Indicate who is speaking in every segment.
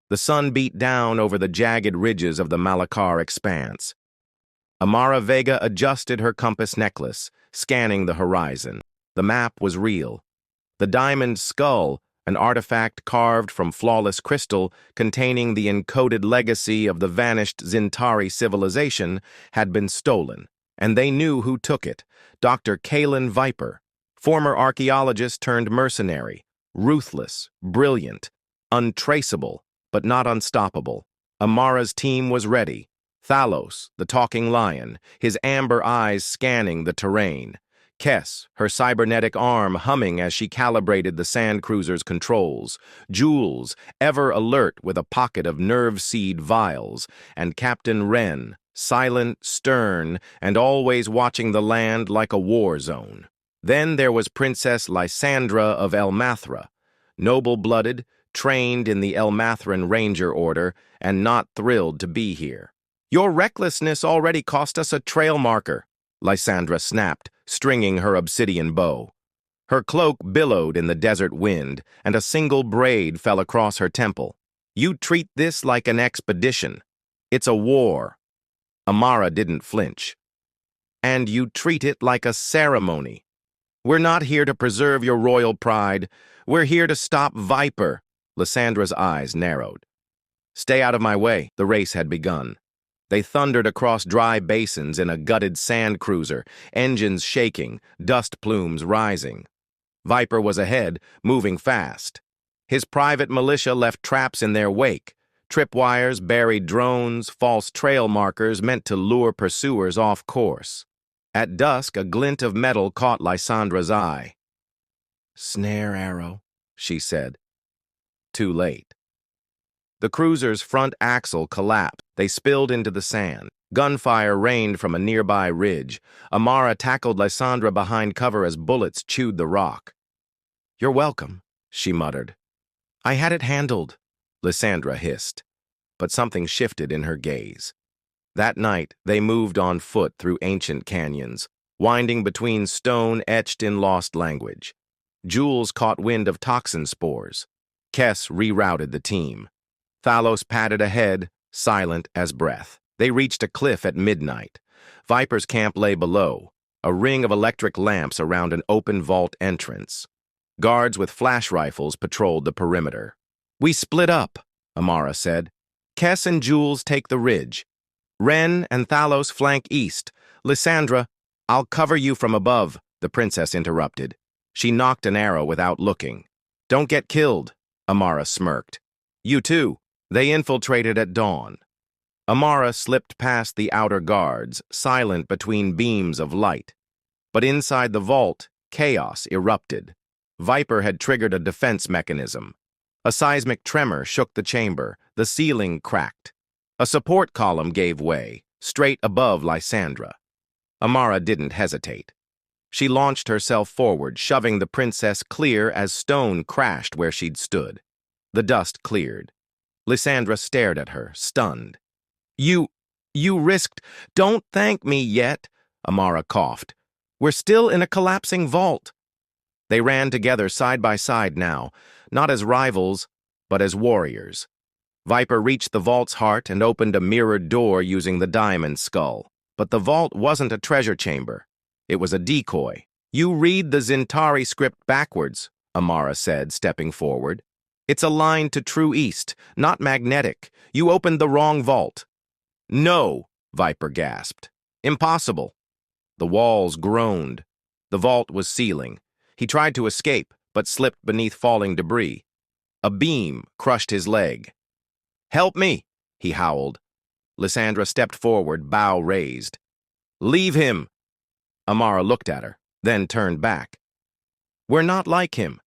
Speaker 1: The sun beat down over the jagged ridges of the Malakar expanse. Amara Vega adjusted her compass necklace, scanning the horizon. The map was real. The diamond skull, an artifact carved from flawless crystal containing the encoded legacy of the vanished Zintari civilization, had been stolen, and they knew who took it: Dr. Kalen Viper, former archaeologist turned mercenary, ruthless, brilliant, untraceable, but not unstoppable. Amara's team was ready. Thalos, the talking lion, his amber eyes scanning the terrain. Kess, her cybernetic arm humming as she calibrated the sand cruiser's controls. Jules, ever alert with a pocket of nerve seed vials. And Captain Wren, silent, stern, and always watching the land like a war zone. Then there was Princess Lysandra of Elmathra, noble-blooded, trained in the Elmathran Ranger Order, and not thrilled to be here. "Your recklessness already cost us a trail marker," Lysandra snapped, stringing her obsidian bow. Her cloak billowed in the desert wind, and a single braid fell across her temple. "You treat this like an expedition. It's a war." Amara didn't flinch. "And you treat it like a ceremony. We're not here to preserve your royal pride. We're here to stop Viper." Lysandra's eyes narrowed. "Stay out of my way." The race had begun. They thundered across dry basins in a gutted sand cruiser, engines shaking, dust plumes rising. Viper was ahead, moving fast. His private militia left traps in their wake: tripwires, buried drones, false trail markers meant to lure pursuers off course. At dusk, a glint of metal caught Lysandra's eye. "Snare arrow," she said. Too late. The cruiser's front axle collapsed. They spilled into the sand. Gunfire rained from a nearby ridge. Amara tackled Lysandra behind cover as bullets chewed the rock. "You're welcome," she muttered. "I had it handled," Lysandra hissed. But something shifted in her gaze. That night, they moved on foot through ancient canyons, winding between stone etched in lost language. Jules caught wind of toxin spores. Kess rerouted the team. Thalos padded ahead, silent as breath. They reached a cliff at midnight. Viper's camp lay below, a ring of electric lamps around an open vault entrance. Guards with flash rifles patrolled the perimeter. "We split up," Amara said. "Kess and Jules take the ridge. Wren and Thalos flank east. Lysandra, I'll cover you from above," the princess interrupted. She knocked an arrow without looking. "Don't get killed," Amara smirked. "You too." They infiltrated at dawn. Amara slipped past the outer guards, silent between beams of light. But inside the vault, chaos erupted. Viper had triggered a defense mechanism. A seismic tremor shook the chamber. The ceiling cracked. A support column gave way, straight above Lysandra. Amara didn't hesitate. She launched herself forward, shoving the princess clear as stone crashed where she'd stood. The dust cleared. Lysandra stared at her, stunned. You risked—" "Don't thank me yet," Amara coughed. "We're still in a collapsing vault." They ran together side by side now, not as rivals, but as warriors. Viper reached the vault's heart and opened a mirrored door using the diamond skull. But the vault wasn't a treasure chamber. It was a decoy. "You read the Zintari script backwards," Amara said, stepping forward. "It's aligned to true east, not magnetic. You opened the wrong vault." "No," Viper gasped. "Impossible." The walls groaned. The vault was sealing. He tried to escape, but slipped beneath falling debris. A beam crushed his leg. "Help me," he howled. Lysandra stepped forward, bow raised. "Leave him." Amara looked at her, then turned back. "We're not like him."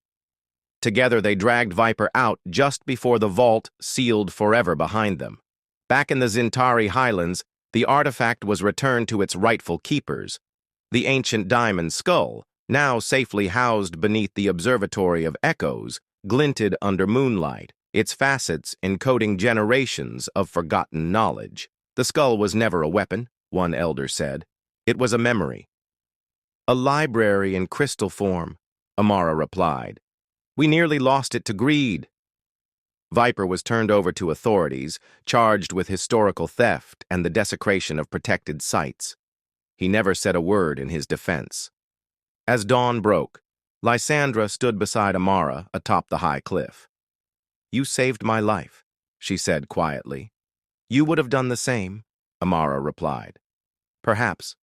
Speaker 1: Together they dragged Viper out just before the vault sealed forever behind them. Back in the Zintari highlands, the artifact was returned to its rightful keepers. The ancient diamond skull, now safely housed beneath the Observatory of Echoes, glinted under moonlight, its facets encoding generations of forgotten knowledge. The skull was never a weapon, one elder said. It was a memory. "A library in crystal form," Amara replied. "We nearly lost it to greed." Viper was turned over to authorities, charged with historical theft and the desecration of protected sites. He never said a word in his defense. As dawn broke, Lysandra stood beside Amara atop the high cliff. "You saved my life," she said quietly. "You would have done the same," Amara replied. "Perhaps,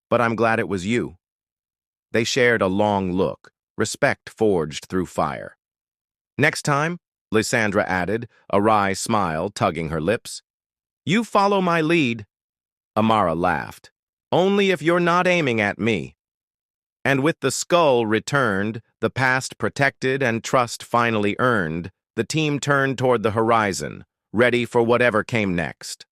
Speaker 1: but I'm glad it was you." They shared a long look, respect forged through fire. "Next time," Lysandra added, a wry smile tugging her lips, "you follow my lead." Amara laughed. "Only if you're not aiming at me." And with the skull returned, the past protected and trust finally earned, the team turned toward the horizon, ready for whatever came next.